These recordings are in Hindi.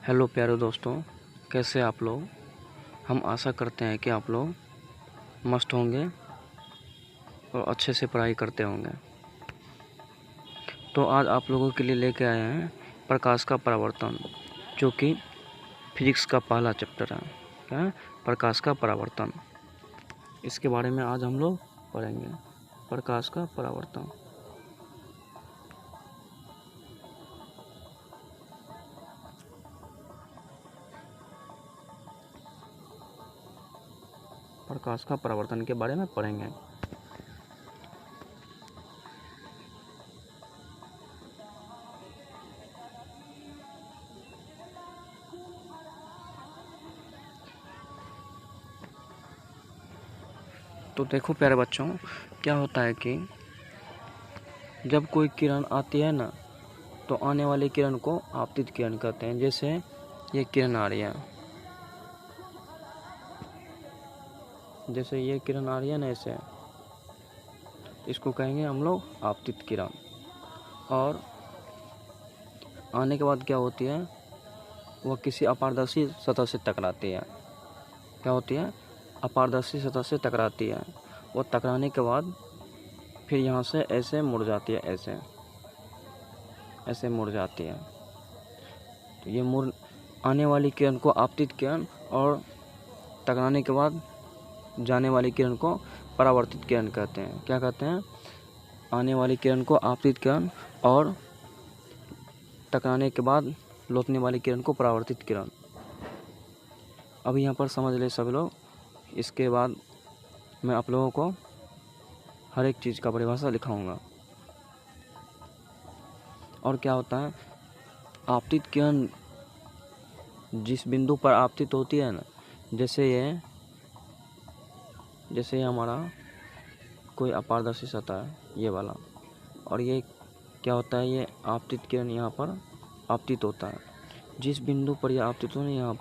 हेलो प्यारे दोस्तों, कैसे आप लोग। हम आशा करते हैं कि आप लोग मस्त होंगे और अच्छे से पढ़ाई करते होंगे। तो आज आप लोगों के लिए लेके आए हैं प्रकाश का परावर्तन, जो कि फिजिक्स का पहला चैप्टर है। क्या है? प्रकाश का परावर्तन। इसके बारे में आज हम लोग पढ़ेंगे, प्रकाश का परावर्तन। प्रकाश का परावर्तन के बारे में पढ़ेंगे। तो देखो प्यारे बच्चों, क्या होता है कि जब कोई किरण आती है ना, तो आने वाली किरण को आपतित किरण कहते हैं। जैसे ये किरण आ रही है, जैसे ये किरण आ रही है ना, ऐसे इसको कहेंगे हम लोग आपतित किरण। और आने के बाद क्या होती है, वह किसी अपारदर्शी सतह से टकराती है। क्या होती है? अपारदर्शी सतह से टकराती है। वो टकराने के बाद फिर यहाँ से ऐसे मुड़ जाती है, ऐसे मुड़ जाती है। तो ये मुड़ आने वाली किरण को आपतित किरण, और टकराने के बाद जाने वाली किरण को परावर्तित किरण कहते हैं। क्या कहते हैं? आने वाली किरण को आपतित किरण, और टकराने के बाद लौटने वाली किरण को परावर्तित किरण। अब यहाँ पर समझ ले सब लोग। इसके बाद मैं आप लोगों को हर एक चीज़ का परिभाषा लिखाऊंगा। और क्या होता है, आपतित किरण जिस बिंदु पर आपतित होती है ना, जैसे ये हमारा कोई अपारदर्शी सतह है, ये वाला। और ये क्या होता है, ये आपतित किरण यहाँ पर आपतित होता है। जिस बिंदु पर यह आपतित हो ना, यहाँ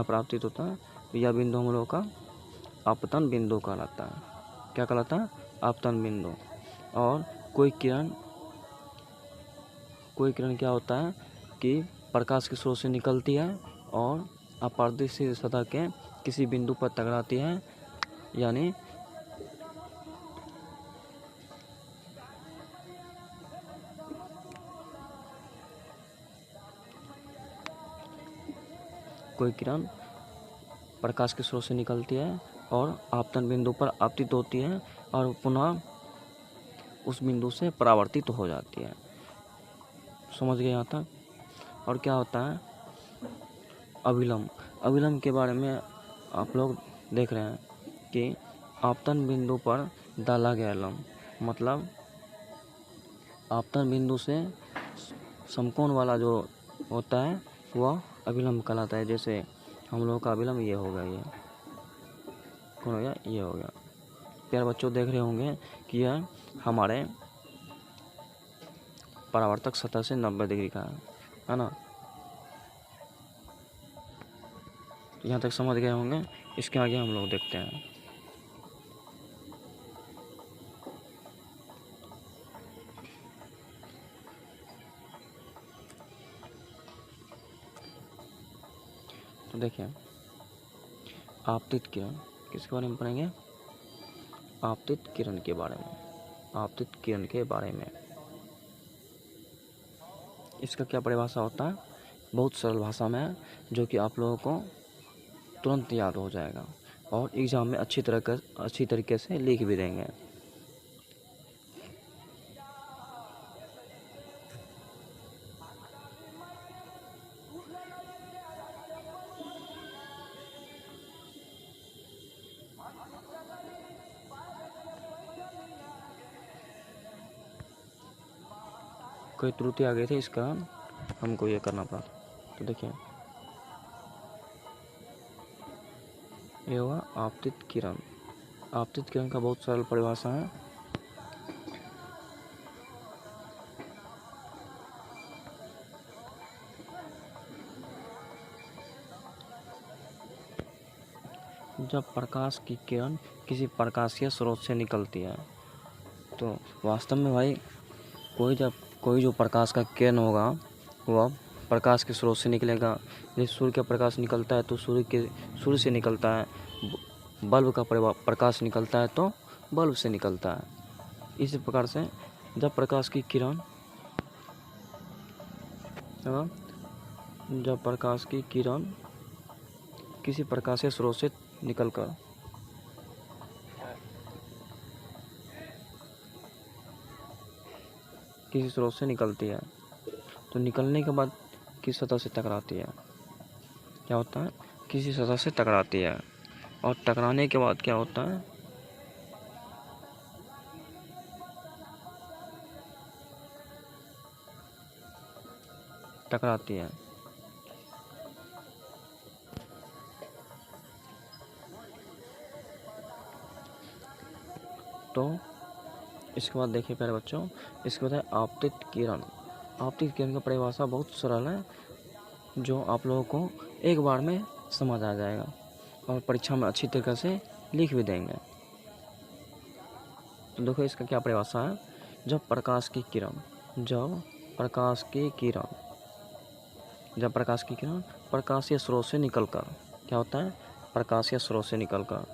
पर आपतित होता है, तो यह बिंदु हम लोगों का आपतन बिंदु कहलाता है। क्या कहलाता है? आपतन बिंदु। और कोई किरण क्या होता है कि प्रकाश के स्रोत से निकलती है और अपारदर्शी सतह के किसी बिंदु पर टकराती है, यानी कोई किरण प्रकाश के स्रोत से निकलती है और आपतन बिंदु पर आपतित होती है और पुनः उस बिंदु से परावर्तित हो जाती है। समझ गए यहाँ तक? और क्या होता है, अभिलंब के बारे में आप लोग देख रहे हैं कि आपतन बिंदु पर डाला गया लंब, मतलब आपतन बिंदु से समकोण वाला जो होता है वह अभिलंब कहलाता है। जैसे हम लोगों का अभिलंब ये हो गया, ये कौन हो गया, ये हो गया। प्यारे बच्चों, देख रहे होंगे कि यह हमारे परावर्तक सतह से 90 डिग्री का है ना। यहाँ तक समझ गए होंगे। इसके आगे हम लोग देखते हैं। तो देखिए, आपतित किरण किसके बारे में पढ़ेंगे? आपतित किरण के बारे में। आपतित किरण के बारे में इसका क्या परिभाषा होता है? बहुत सरल भाषा में है, जो कि आप लोगों को तुरंत याद हो जाएगा और एग्ज़ाम में अच्छी तरीके से लिख भी देंगे। कोई त्रुटि आ गई थी, इस कारण हमको ये करना पड़ा। तो देखिए, ये हुआ आपतित किरण। आपतित किरण का बहुत सरल परिभाषा है। जब प्रकाश की किरण किसी प्रकाशीय स्रोत से निकलती है, तो वास्तव में भाई कोई जो प्रकाश का किरण होगा वह प्रकाश के स्रोत से निकलेगा। जैसे सूर्य का प्रकाश निकलता है तो सूर्य से निकलता है। बल्ब का प्रकाश निकलता है तो बल्ब से निकलता है। इसी प्रकार से जब प्रकाश की किरण किसी प्रकाशीय स्रोत से निकलकर किसी स्रोत से निकलती है तो निकलने के बाद किस सतह से टकराती है, क्या होता है, किसी सतह से टकराती है। और टकराने के बाद क्या होता है, टकराती है। तो इसके बाद देखिए प्यारे बच्चों, इसके बाद है आपतित किरण। आपतित किरण का परिभाषा बहुत सरल है, जो आप लोगों को एक बार में समझ आ जाएगा और परीक्षा में अच्छी तरीके से लिख भी देंगे। तो देखो इसका क्या परिभाषा है। जब प्रकाश की किरण प्रकाशीय स्रोत से निकलकर, क्या होता है, प्रकाशीय स्रोत से निकलकर,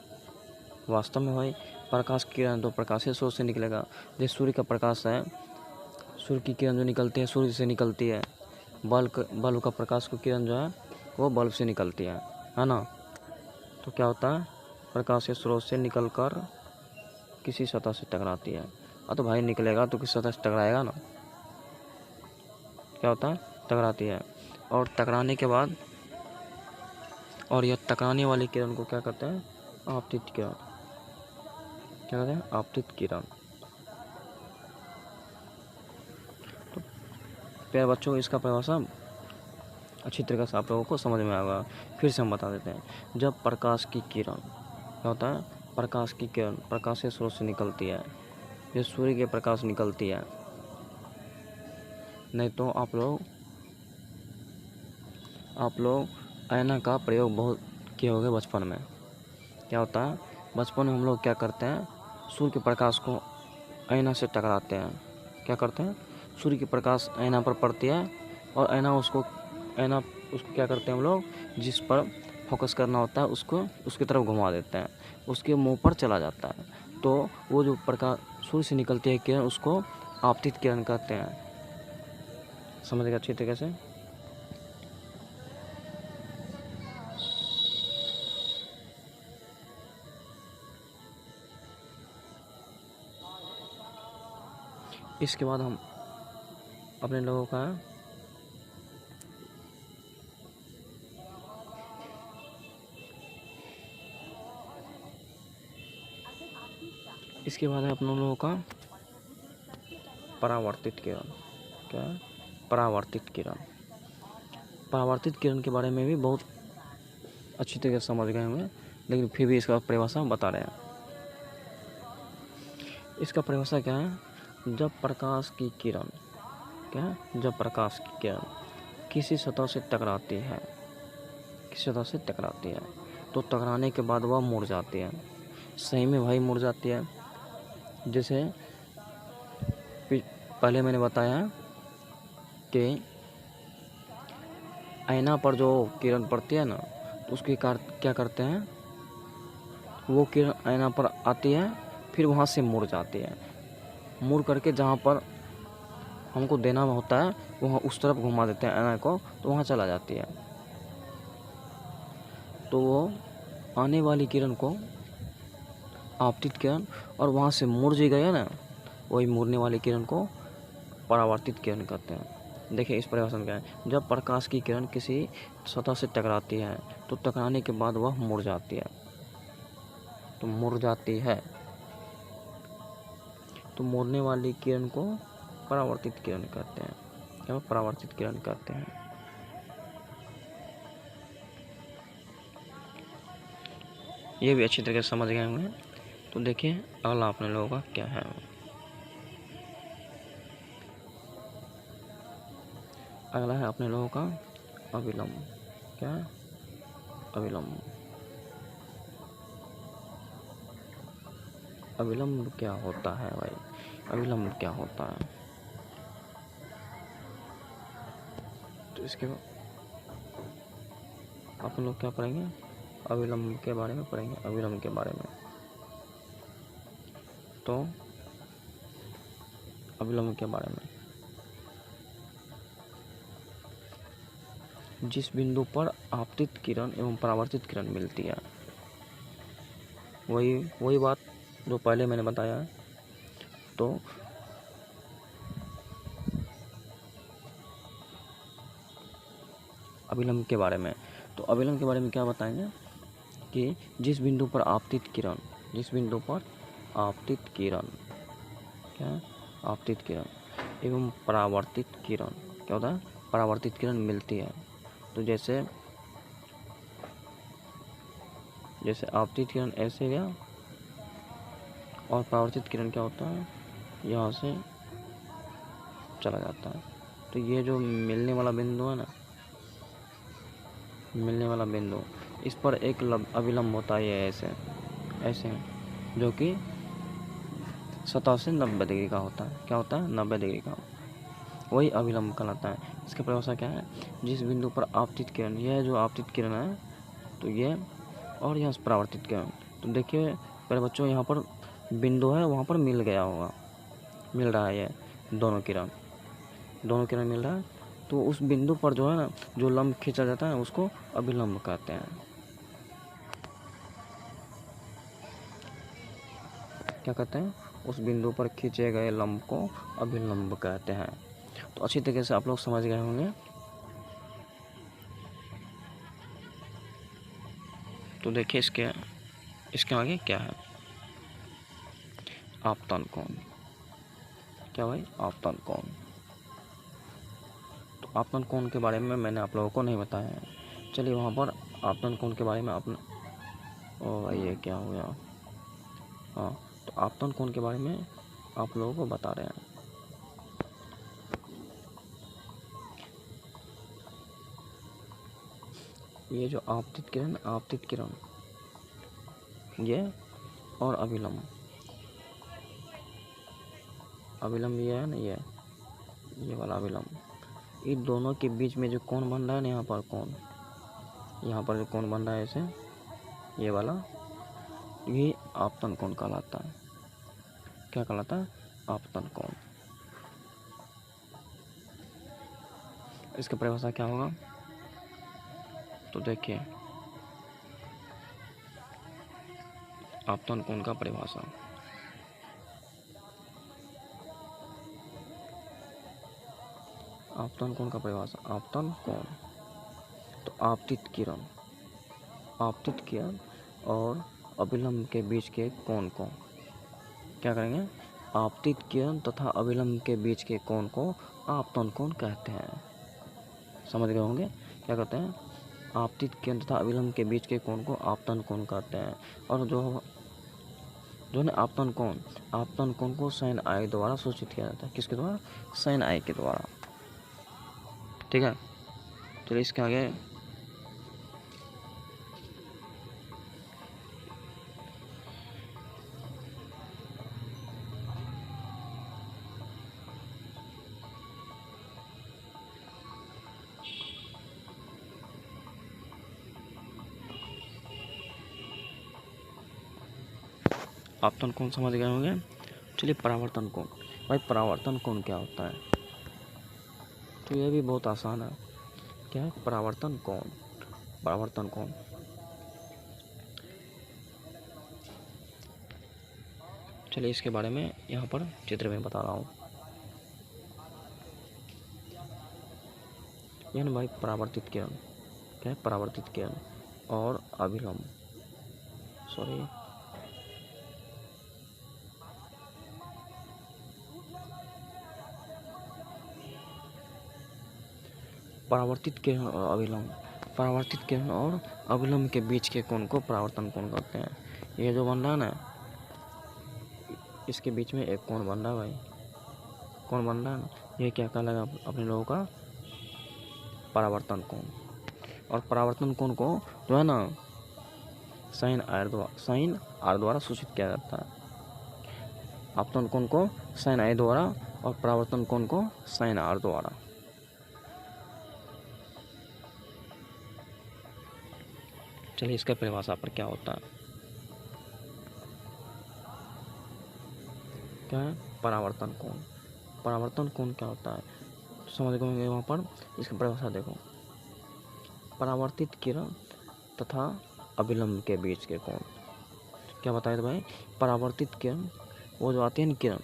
वास्तव में भाई प्रकाश की किरण तो प्रकाशीय स्रोत से निकलेगा। जैसे सूर्य का प्रकाश है, सूर्य की किरण जो निकलती है सूर्य से निकलती है। बल्ब का प्रकाश की किरण जो है वो बल्ब से निकलती है ना। तो क्या होता है, प्रकाशीय स्रोत से निकलकर किसी सतह से टकराती है। तो भाई निकलेगा तो किसी सतह से टकराएगा ना, क्या होता है, टकराती है। और टकराने के बाद, और यह टकराने वाली किरण को क्या कहते हैं, आपतित किरण। क्या कहते हैं, आपतित किरण। तो प्यारे बच्चों, इसका परिभाषा अच्छी तरीके से आप लोगों को समझ में आएगा। फिर से हम बता देते हैं। जब प्रकाश की किरण, क्या होता है, प्रकाश की किरण प्रकाशीय स्रोत से निकलती है, जो सूर्य के प्रकाश निकलती है। नहीं तो आप लोग आईना का प्रयोग बहुत किए होंगे बचपन में। क्या होता है, बचपन में हम लोग क्या करते हैं, सूर्य के प्रकाश को आईना से टकराते हैं। क्या करते हैं, सूर्य की प्रकाश आईना पर पड़ती है और आईना उसको क्या करते हैं हम लोग, जिस पर फोकस करना होता है उसको उसकी तरफ घुमा देते हैं, उसके मुंह पर चला जाता है। तो वो जो प्रकाश सूर्य से निकलती है किरण, उसको आपतित किरण कहते हैं। समझ गए अच्छी तरीके से। इसके बाद हम अपने लोगों का इसके बाद है अपने लोगों का परावर्तित किरण। क्या है, परावर्तित किरण। परावर्तित किरण के बारे में भी बहुत अच्छी तरीके से समझ गए होंगे, लेकिन फिर भी इसका परिभाषा बता रहे हैं। इसका परिभाषा क्या है, जब प्रकाश की किरण किसी सतह से टकराती है तो टकराने के बाद वह मुड़ जाती है। सही में भाई मुड़ जाती है। जैसे पहले मैंने बताया कि आईना पर जो किरण पड़ती है ना, तो उसके क्या करते हैं, वो किरण आईना पर आती है, फिर वहाँ से मुड़ जाती है। मुड़ करके जहाँ पर हमको देना होता है वहाँ उस तरफ घुमा देते हैं आईना को, तो वहाँ चला जाती है। तो वो आने वाली किरण को आपतित किरण, और वहाँ से मुड़ जी गया ना, वही मुड़ने वाली किरण को परावर्तित किरण कहते हैं। देखिए इस परिभाषा में क्या है, जब प्रकाश की किरण किसी सतह से टकराती है तो टकराने के बाद वह मुड़ जाती है। तो मुड़ने वाली किरण को परावर्तित किरण कहते हैं। क्या, परावर्तित किरण कहते हैं। ये भी अच्छी तरीके से समझ गए होंगे। तो देखिए अगला अपने लोगों का क्या है। अगला है अपने लोगों का अविलंब। क्या, अविलंब। अविलंब क्या होता है भाई, अविलंब क्या होता है। तो इसके बाद अपन लोग क्या पढ़ेंगे, अविलंब के बारे में पढ़ेंगे, अविलंब के बारे में। तो अविलंब के बारे में, जिस बिंदु पर आपतित किरण एवं परावर्तित किरण मिलती है, वही बात जो पहले मैंने बताया है। तो अविलंब के बारे में, तो अविलंब के बारे में क्या बताएंगे कि जिस बिंदु पर आपतित किरण, जिस बिंदु पर आपतित किरण, क्या आपतित किरण एवं परावर्तित किरण, क्या होता है, परावर्तित किरण मिलती है। तो जैसे आपतित किरण ऐसे गया और परावर्तित किरण क्या होता है, यहाँ से चला जाता है। तो ये जो मिलने वाला बिंदु है ना, मिलने वाला बिंदु, इस पर एक अविलंब होता है, ये ऐसे जो कि सतह से 90 डिग्री का होता है। क्या होता है, 90 डिग्री का, वही अविलंब कहलाता है। इसकी परिभाषा क्या है, जिस बिंदु पर आपतित किरण, यह जो आपतित किरण है, तो ये और यहाँ से परावर्तित किरण। तो देखिए पहले बच्चों, यहाँ पर बिंदु है, वहाँ पर मिल गया होगा, मिल रहा है, ये दोनों किरण मिल रहा है। तो उस बिंदु पर जो है ना, जो लंब खींचा जाता है उसको अभिलंब कहते हैं। क्या कहते हैं, उस बिंदु पर खींचे गए लंब को अभिलंब कहते हैं। तो अच्छी तरीके से आप लोग समझ गए होंगे। तो देखिए इसके आगे क्या है, आपतन कोण। क्या भाई, आपतन कोण। तो आपतन कोण के बारे में मैंने आप लोगों को नहीं बताया है। चलिए वहाँ पर आपतन कोण के बारे में ओ भाई ये क्या हो गया, हाँ, तो आपतन कोण के बारे में आप लोगों को बता रहे हैं। ये जो आपतित किरण, ये और अभिलंब ये है ना, ये वाला अभिलंब, इन दोनों के बीच में जो कोण बन रहा है ना, यहाँ पर जो कोण बन रहा है ऐसे, ये वाला, ये आपतन कोण कहलाता है। क्या कहलाता है, आपतन कोण। इसका परिभाषा क्या होगा, तो देखिए आपतन कोण का परिभाषा, आपतन कोण का परिभाषा, आपतन कोण, तो आपतित किरण और अभिलंब के बीच के कोण को क्या करेंगे, आपतित किरण तथा अभिलंब के बीच के कोण को आपतन कोण कहते हैं। समझ गए होंगे, क्या कहते हैं, आपतित किरण तथा अभिलंब के बीच के कोण को आपतन कोण कहते हैं। और जो ना आपतन कोण को sin i द्वारा सूचित किया जाता है। किसके द्वारा, sin i के द्वारा। ठीक है, चलिए इसके आगे आपतन कोण समझ गए होंगे। चलिए परावर्तन कोण, भाई परावर्तन कोण क्या होता है, तो यह भी बहुत आसान है। क्या है परावर्तन कोण, चलिए इसके बारे में यहाँ पर चित्र में बता रहा हूँ। यह ना भाई परावर्तित किरण, क्या है, परावर्तित किरण और अभिलंब, परावर्तित किरण और अभिलंब के बीच के कोण को परावर्तन कोण कहते हैं। ये जो बन रहा है ना, इसके बीच में एक कोण बन रहा है भाई, कोण बन रहा है ना, ये क्या कहलाएगा अपने लोगों का, परावर्तन कोण। और परावर्तन कोण को जो है ना sin r द्वारा सूचित किया जाता है। आपतन कोण को sin i द्वारा और परावर्तन कोण को sin r द्वारा। चलिए इसका परिभाषा पर क्या होता है। क्या है परावर्तन कोण। परावर्तन कोण क्या होता है समझ गए वहाँ पर। इसकी परिभाषा देखो, परावर्तित किरण तथा अभिलंब के बीच के कोण। क्या बताए थे भाई, परावर्तित किरण वो जो आती है ना किरण,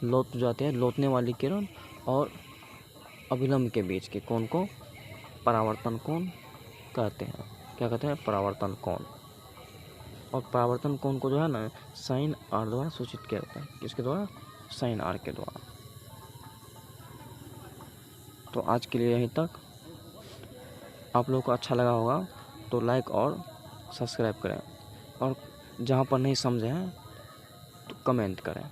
लौट जाती है, लौटने वाली किरण और अभिलंब के बीच के कोण को परावर्तन कोण कहते हैं। क्या कहते हैं, परावर्तन कोण। और परावर्तन कोण को जो है ना साइन आर द्वारा सूचित किया जाता है। किसके द्वारा, साइन आर के द्वारा। तो आज के लिए यहीं तक। आप लोगों को अच्छा लगा होगा तो लाइक और सब्सक्राइब करें, और जहाँ पर नहीं समझे हैं तो कमेंट करें।